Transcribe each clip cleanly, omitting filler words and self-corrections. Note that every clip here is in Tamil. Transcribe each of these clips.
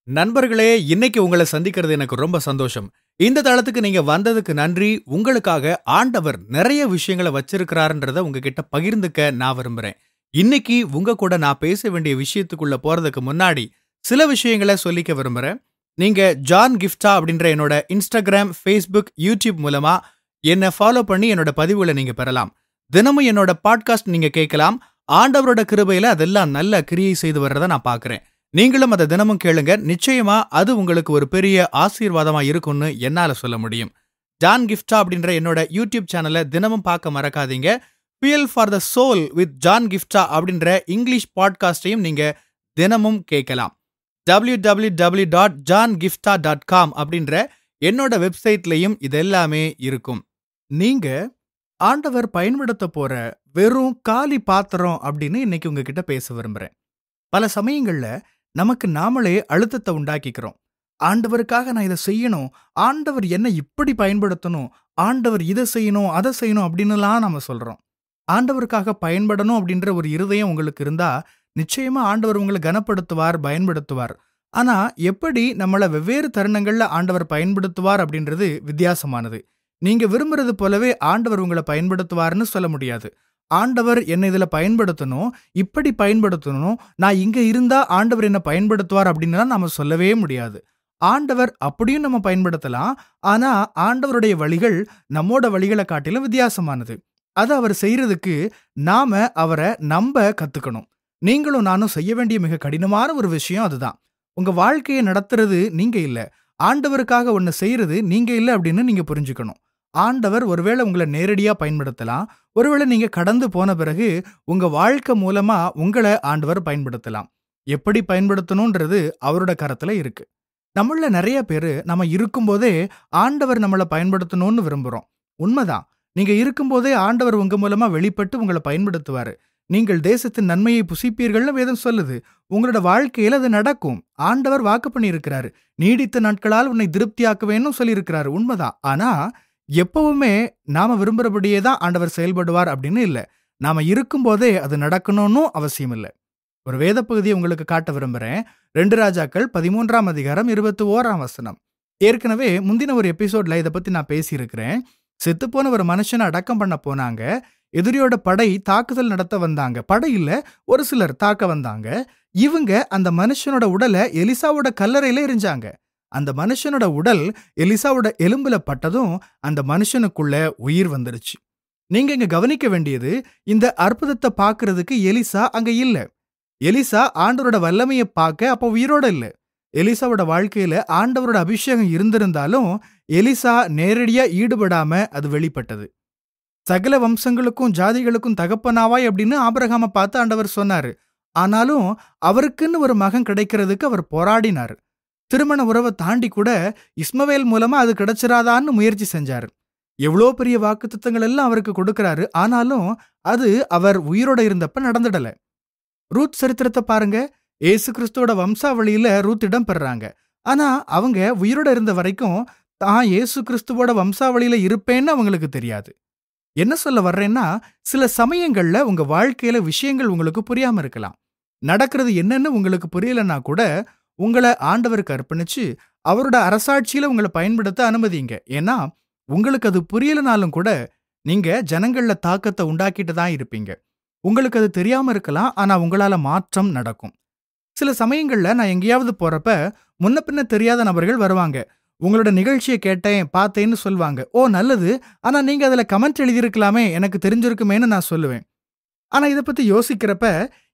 நண்பர்களே, இன்னைக்கு உங்கள சந்திக்கிறது எனக்கு ரொம்ப சந்தோஷம். இந்த தளத்துக்கு நீங்க வந்ததுக்கு நன்றி. உங்களுக்காக ஆண்டவர் நெறைய விஷயங்கள வச்சிருக்கிறாருன்றத உங்ககிட்ட பகிர்ந்துக்க நான் விரும்புறேன். இன்னைக்கு உங்க கூட நான் பேச வேண்டிய விஷயத்துக்குள்ள போறதுக்கு முன்னாடி, சில விஷயங்கள சொல்லிக்க விரும்புறேன். நீங்க ஜான் கிஃப்டா அப்படின்ற என்னோட Instagram, Facebook, YouTube மூலமா என்ன ஃபாலோ பண்ணி என்னோட பதிவுகள நீங்க பெறலாம். தினமும் என்னோட பாட்காஸ்ட் நீங்க கேட்கலாம். ஆண்டவரோட கிருபையில அதெல்லாம் நல்ல கிரியை செய்து வர்றத நான் பார்க்கிறேன். நீங்களும் அத தினமும் கேளுங்க. நிச்சயமா அது உங்களுக்கு ஒரு பெரிய ஆசீர்வாதமா இருக்கும்னு என்னால சொல்ல முடியும். ஜான் கிஃப்டா அப்படின்ற என்னோட யூடியூப் சேனல தினமும் பார்க்க மறக்காதீங்க. Fuel for the soul with John கிஃப்டா அப்படின்ற இங்கிலீஷ் பாட்காஸ்டையும் நீங்க தினமும் கேட்கலாம். www.johngifta.com அப்படின்ற என்னோட வெப்சைட்லயும் இது எல்லாமே இருக்கும். நீங்க ஆண்டவர் பயன்படுத்த போற வெறும் காலி பாத்திரம் அப்படின்னு இன்னைக்கு உங்ககிட்ட பேச விரும்புறேன். பல சமயங்கள்ல நமக்கு நாமளே அழுத்தத்தை உண்டாக்கிக்கிறோம். ஆண்டவருக்காக நான் இதை செய்யணும், ஆண்டவர் என்ன இப்படி பயன்படுத்தணும், ஆண்டவர் இதை செய்யணும் அதை செய்யணும் அப்படின்னுலாம் நாம சொல்றோம். ஆண்டவருக்காக பயன்படணும் அப்படின்ற ஒரு இருதயம் உங்களுக்கு இருந்தா நிச்சயமா ஆண்டவர் உங்களை கனப்படுத்துவார், பயன்படுத்துவார். ஆனா எப்படி நம்மள வெவ்வேறு தருணங்கள்ல ஆண்டவர் பயன்படுத்துவார் அப்படின்றது வித்தியாசமானது. நீங்க விரும்புறது போலவே ஆண்டவர் உங்களை பயன்படுத்துவார்னு சொல்ல முடியாது. ஆண்டவர் என்னை இதுல பயன்படுத்தணும், இப்படி பயன்படுத்தணும், நான் இங்க இருந்தா ஆண்டவர் என்ன பயன்படுத்துவார் அப்படின்னுலாம் நாம சொல்லவே முடியாது. ஆண்டவர் அப்படியும் நம்ம பயன்படுத்தலாம். ஆனா ஆண்டவருடைய வழிகள் நம்மோட வழிகளை காட்டிலும் வித்தியாசமானது. அதை அவர் செய்யறதுக்கு நாம அவரை நம்ப கத்துக்கணும். நீங்களும் நானும் செய்ய வேண்டிய மிக கடினமான ஒரு விஷயம் அதுதான். உங்க வாழ்க்கையை நடத்துறது நீங்க இல்ல, ஆண்டவருக்காக ஒன்னு செய்யறது நீங்க இல்ல அப்படின்னு நீங்க புரிஞ்சுக்கணும். ஆண்டவர் ஒருவேளை உங்களை நேரடியா பயன்படுத்தலாம். ஒருவேளை நீங்க கடந்து போன பிறகு உங்க வாழ்க்கை மூலமா உங்களை ஆண்டவர் பயன்படுத்தலாம். எப்படி பயன்படுத்தணும்ன்றது அவரோட கரத்துல இருக்கு. நம்மள நிறைய பேரு நம்ம இருக்கும்போதே ஆண்டவர் நம்மளை பயன்படுத்தணும்னு விரும்புறோம். உண்மைதான். நீங்க இருக்கும்போதே ஆண்டவர் உங்க மூலமா வெளிப்பட்டு உங்களை பயன்படுத்துவாரு. நீங்கள் தேசத்தின் நன்மையை புசிப்பீர்கள்னு வேதம் சொல்லுது. உங்களோட வாழ்க்கையில அது நடக்கும். ஆண்டவர் வாக்கு பண்ணி இருக்கிறாரு. நீடித்த நாட்களால் உன்னை திருப்தியாக்குவேன்னு சொல்லி இருக்கிறாரு. உண்மைதான். ஆனா எப்பவுமே நாம விரும்புறபடியே தான் ஆண்டவர் செயல்படுவார் அப்படின்னு இல்ல. நாம இருக்கும்போதே அது நடக்கணும்னு அவசியம் இல்ல. ஒரு வேத பகுதியை உங்களுக்கு காட்ட விரும்புறேன். 2 ராஜாக்கள் 13ஆம் அதிகாரம் 21ஆம் வசனம். ஏற்கனவே முந்தின ஒரு எபிசோட்ல இதை பத்தி நான் பேசியிருக்கிறேன். செத்துப்போன ஒரு மனுஷனை அடக்கம் பண்ண போனாங்க. எதிரியோட படை தாக்குதல் நடத்த வந்தாங்க. படை இல்ல, ஒரு சிலர் தாக்க வந்தாங்க. இவங்க அந்த மனுஷனோட உடலை எலிசாவோட கல்லறையில எரிஞ்சாங்க. அந்த மனுஷனோட உடல் எலிசாவோட எலும்புல பட்டதும் அந்த மனுஷனுக்குள்ள உயிர் வந்துருச்சு. நீங்க இங்க கவனிக்க வேண்டியது, இந்த அற்புதத்தை பார்க்கிறதுக்கு எலிசா அங்க இல்ல. எலிசா ஆண்டவரோட வல்லமையை பார்க்க அப்ப உயிரோட இல்ல. எலிசாவோட வாழ்க்கையில ஆண்டவரோட அபிஷேகம் இருந்திருந்தாலும் எலிசா நேரடியா ஈடுபடாம அது வெளிப்பட்டது. சகல வம்சங்களுக்கும் ஜாதிகளுக்கும் தகப்பனாவாய் அப்படின்னு ஆபிரகாமை பார்த்து ஆண்டவர் சொன்னாரு. ஆனாலும் அவருக்குன்னு ஒரு மகன் கிடைக்கிறதுக்கு அவர் போராடினார். திருமண உறவை தாண்டி கூட இஸ்மவேல் மூலமா அது கிடைச்சிராதான்னு முயற்சி செஞ்சாரு. எவ்வளோ பெரிய வாக்குத்தத்தங்கள் எல்லாம் அவருக்கு கொடுக்கறாரு. ஆனாலும் அது அவர் உயிரோட இருந்தப்ப நடந்துடல. ரூத் சரித்திரத்தை பாருங்க. ஏசு கிறிஸ்துவோட வம்சாவளியில ரூத் இடம் பெறாங்க. ஆனா அவங்க உயிரோட இருந்த வரைக்கும் தான் ஏசு கிறிஸ்துவோட வம்சாவளியில இருப்பேன்னு அவங்களுக்கு தெரியாது. என்ன சொல்ல வர்றேன்னா, சில சமயங்கள்ல உங்க வாழ்க்கையில விஷயங்கள் உங்களுக்கு புரியாம இருக்கலாம். நடக்கிறது என்னன்னு உங்களுக்கு புரியலன்னா கூட உங்களை ஆண்டவருக்கு அர்ப்பணிச்சு அவரோட அரசாட்சியில உங்களை பயன்படுத்த அனுமதிங்க. ஏன்னா உங்களுக்கு அது புரியலனாலும் கூட நீங்க ஜனங்கள்ல தாக்கத்தை உண்டாக்கிட்டு தான் இருப்பீங்க. உங்களுக்கு அது தெரியாம இருக்கலாம். ஆனா உங்களால மாற்றம் நடக்கும். சில சமயங்கள்ல நான் எங்கேயாவது போறப்ப முன்ன பின்ன தெரியாத நபர்கள் வருவாங்க. உங்களோட நிகழ்ச்சியை கேட்டேன், பார்த்தேன்னு சொல்லுவாங்க. ஓ நல்லது, ஆனா நீங்க அதுல கமெண்ட் எழுதியிருக்கலாமே, எனக்கு தெரிஞ்சிருக்குமேன்னு நான் சொல்லுவேன். ஆனா இதை பத்தி யோசிக்கிறப்ப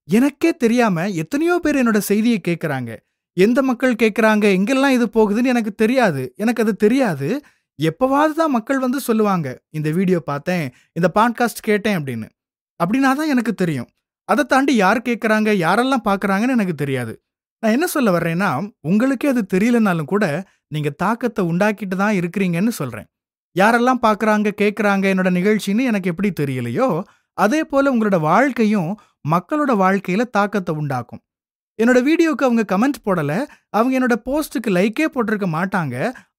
எனக்கே தெரியாம எத்தனையோ பேர் என்னோட செய்தியை கேட்கறாங்க. எந்த மக்கள் கேட்கறாங்க, எங்கெல்லாம் இது போகுதுன்னு எனக்கு தெரியாது. எனக்கு அது தெரியாது. எப்பவாவது தான் மக்கள் வந்து சொல்லுவாங்க, இந்த வீடியோ பார்த்தேன், இந்த பாட்காஸ்ட் கேட்டேன் அப்படின்னு. அப்படின்னா தான் எனக்கு தெரியும். அதை தாண்டி யார் கேட்கறாங்க, யாரெல்லாம் பார்க்கறாங்கன்னு எனக்கு தெரியாது. நான் என்ன சொல்ல வர்றேன்னா, உங்களுக்கே அது தெரியலனாலும் கூட நீங்க தாக்கத்தை உண்டாக்கிட்டு தான் இருக்கிறீங்கன்னு சொல்றேன். யாரெல்லாம் பார்க்கறாங்க, கேட்கறாங்க என்னோட நிகழ்ச்சின்னு எனக்கு எப்படி தெரியலையோ, அதே போல உங்களோட வாழ்க்கையும் மக்களோட வாழ்க்கையில தாக்கத்தை உண்டாக்கும். என்னோட வீடியோக்கு அவங்க கமெண்ட் போடல, அவங்க என்னோட போஸ்ட்டுக்கு லைக்கே போட்டிருக்க மாட்டாங்க.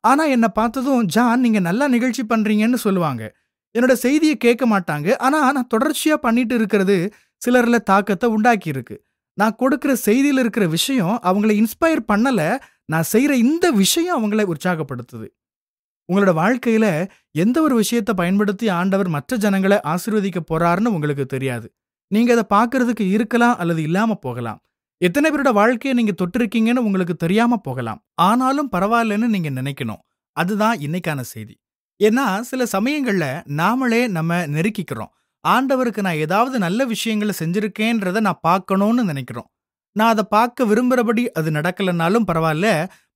ஆனா என்ன பார்த்ததும், ஜான் நீங்க நல்லா நிகழ்ச்சி பண்றீங்கன்னு சொல்லுவாங்க. என்னோட செய்தியை கேட்க மாட்டாங்க. ஆனா நான் தொடர்ச்சியா பண்ணிட்டு இருக்கிறது சிலர்ல தாக்கத்தை உண்டாக்கி இருக்கு. நான் கொடுக்கிற செய்தியில இருக்கிற விஷயம் அவங்கள இன்ஸ்பயர் பண்ணல. நான் செய்யற இந்த விஷயம் அவங்கள உற்சாகப்படுத்துது. உங்களோட வாழ்க்கையில எந்த ஒரு விஷயத்த பயன்படுத்தி ஆண்டவர் மற்ற ஜனங்கள ஆசீர்வதிக்க போறாருன்னு உங்களுக்கு தெரியாது. நீங்க அத பார்க்கறதுக்கு இருக்கலாம் அல்லது இல்லாம போகலாம். எத்தனை பேரோட வாழ்க்கைய நீங்க தொட்டிருக்கீங்கன்னு உங்களுக்கு தெரியாம போகலாம். ஆனாலும் பரவாயில்லன்னு நீங்க நினைக்கணும். அதுதான் இன்னைக்கான செய்தி. ஏன்னா சில சமயங்கள்ல நாமளே நம்ம நெருக்கிக்கிறோம். ஆண்டவருக்கு நான் ஏதாவது நல்ல விஷயங்கள செஞ்சிருக்கேன்றத நான் பார்க்கணும்னு நினைக்கிறோம். நான் அத பார்க்க விரும்புறபடி அது நடக்கலனாலும் பரவால்ல.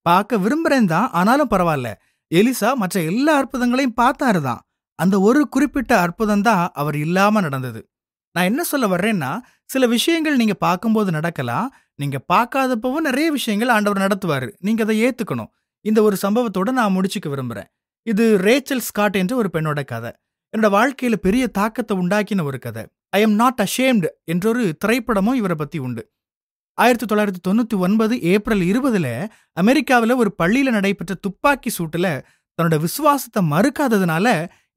பார்க்க விரும்புறேன் தான், ஆனாலும் பரவால்ல. எலிசா மற்ற எல்லா அற்புதங்களையும் பார்த்தாரு தான். அந்த ஒரு குறிப்பிட்ட அற்புதம் தான் அவர் இல்லாம நடந்தது. நான் என்ன சொல்ல வர்றேன்னா, சில விஷயங்கள் நீங்க பார்க்கும்போது நடக்கலாம். நீங்க பார்க்காதப்பவும் நெறைய விஷயங்கள் ஆண்டவர் நடத்துவாரு. நீங்க அத ஏத்துக்கணும். இந்த ஒரு சம்பவத்தோட நான் முடிச்சுக்க விரும்புறேன். இது ரேச்சல் ஸ்காட் என்ற ஒரு பெண்ணோட கதை. என்னோட வாழ்க்கையில பெரிய தாக்கத்த உண்டாக்கின ஒரு கதை. ஐ அம் நாட் அஷேம்ட் என்ற ஒரு திரைப்படமும் இவர பத்தி உண்டு. 1999 ஏப்ரல் 20ல அமெரிக்காவுல ஒரு பள்ளியில நடைபெற்ற துப்பாக்கி சூட்டுல தன்னோட விசுவாசத்த மறுக்காததுனால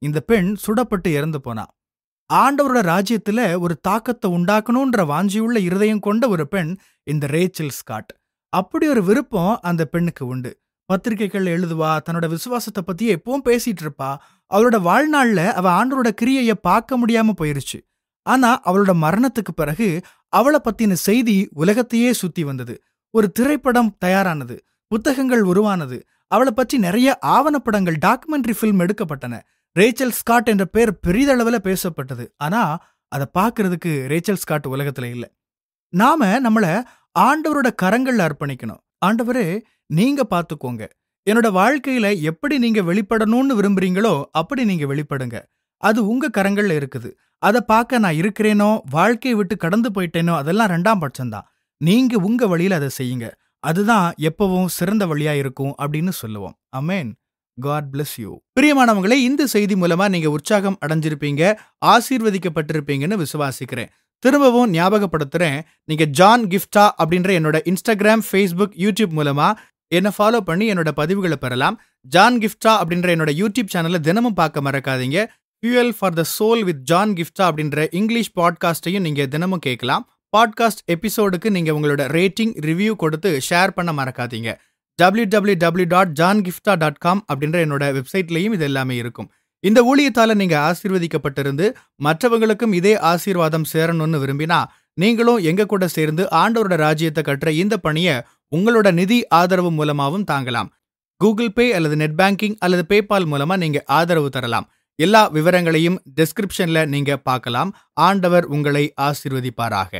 இந்த பெண் சுடப்பட்டு இறந்து போனா. ஆண்டவரோட ராஜ்யத்துல ஒரு தாக்கத்த உண்டாக்கணும்ன்ற வாஞ்சியுள்ள இருதயம் கொண்ட ஒரு பெண் இந்த ரேச்சல் ஸ்காட். அப்படி ஒரு விருப்பம் அந்த பெண்ணுக்கு உண்டு. பத்திரிகைகள் எழுதுவா, தன்னோட விசுவாசத்தை பத்தி எப்பவும் பேசிட்டு இருப்பா. அவளோட வாழ்நாள்ல அவ ஆண்டவரோட கிரியைய பார்க்க முடியாம போயிருச்சு. ஆனா அவளோட மரணத்துக்கு பிறகு அவள பத்தின செய்தி உலகத்தையே சுத்தி வந்தது. ஒரு திரைப்படம் தயாரானது, புத்தகங்கள் உருவானது, அவளை பற்றி நிறைய ஆவணப்படங்கள் டாக்குமெண்ட்ரி ஃபில்ம் எடுக்கப்பட்டன. ரேச்சல் ஸ்காட் என்ற பேர் பெரிதளவுல பேசப்பட்டது. ஆனா அதை பார்க்கிறதுக்கு ரேச்சல் ஸ்காட் உலகத்துல இல்ல. நாம நம்மள ஆண்டவரோட கரங்கள்ல அர்ப்பணிக்கணும். ஆண்டவரே, நீங்க பார்த்துக்கோங்க. என்னோட வாழ்க்கையில எப்படி நீங்க வெளிப்படணும்னு விரும்புறீங்களோ அப்படி நீங்க வெளிப்படுங்க. அது உங்க கரங்கள்ல இருக்குது. அத பார்க்க நான் இருக்கிறேனோ, வாழ்க்கையை விட்டு கடந்து போயிட்டேனோ அதெல்லாம் 2ஆம் பட்சம்தான். நீங்க உங்க வழியில அதை செய்யுங்க. அதுதான் எப்பவும் சிறந்த வழியா இருக்கும் அப்படின்னு சொல்லுவோம். ஆமென். God bless you. பிரியமானவங்களே, இந்த செய்தி மூலமா நீங்க உற்சாகம் அடைஞ்சிருப்பீங்க, ஆசீர்வதிக்கப்பட்டிருப்பீங்கன்னு விசுவாசிக்கிறேன். திரும்பவும் ஞாபகப்படுத்துறேன். நீங்க ஜான் கிஃப்டா அப்படின்ற என்னோட இன்ஸ்டாகிராம், ஃபேஸ்புக், யூடியூப் மூலமா என்ன ஃபாலோ பண்ணி என்னோட பதிவுகளை பெறலாம். ஜான் கிஃப்டா அப்படின்ற என்னோட யூடியூப் சேனலை தினமும் பார்க்க மறக்காதீங்க. Fuel for the soul with John கிஃப்டா அப்படின்ற இங்கிலீஷ் பாட்காஸ்டையும் நீங்க தினமும் கேட்கலாம். பாட்காஸ்ட் எபிசோடுக்கு நீங்க உங்களோட ரேட்டிங், ரிவ்யூ கொடுத்து ஷேர் பண்ண மறக்காதீங்க. www.johngifta.com அப்படின்ற என்னோட வெப்சைட்லயும் இது எல்லாமே இருக்கும். இந்த ஊழியத்தால நீங்க ஆசீர்வதிக்கப்பட்டிருந்து மற்றவங்களுக்கும் இதே ஆசீர்வாதம் சேரணும்னு விரும்பினா நீங்களும் எங்க கூட சேர்ந்து ஆண்டவரோட ராஜ்யத்தை கட்டுற இந்த பணியை உங்களோட நிதி ஆதரவு மூலமாவும் தாங்கலாம். கூகுள் பே அல்லது நெட் பேங்கிங் அல்லது பேபால் மூலமா நீங்க ஆதரவு தரலாம். எல்லா விவரங்களையும் டிஸ்கிரிப்ஷன்ல நீங்க பார்க்கலாம். ஆண்டவர் உங்களை ஆசீர்வதிப்பாராக.